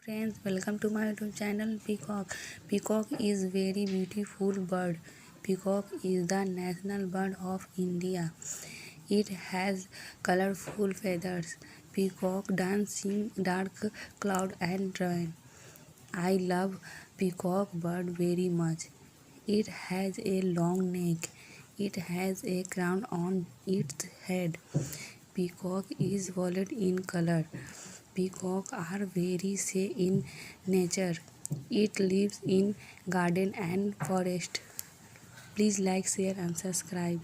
Friends, welcome to my YouTube channel Peacock. Peacock is very beautiful bird. Peacock is the national bird of India. It has colorful feathers. Peacock dance in dark cloud and rain. I love peacock bird very much. It has a long neck. It has a crown on its head. Peacock is violet in color. Peacock are very safe in nature. It lives in garden and forest. Please like, share and subscribe.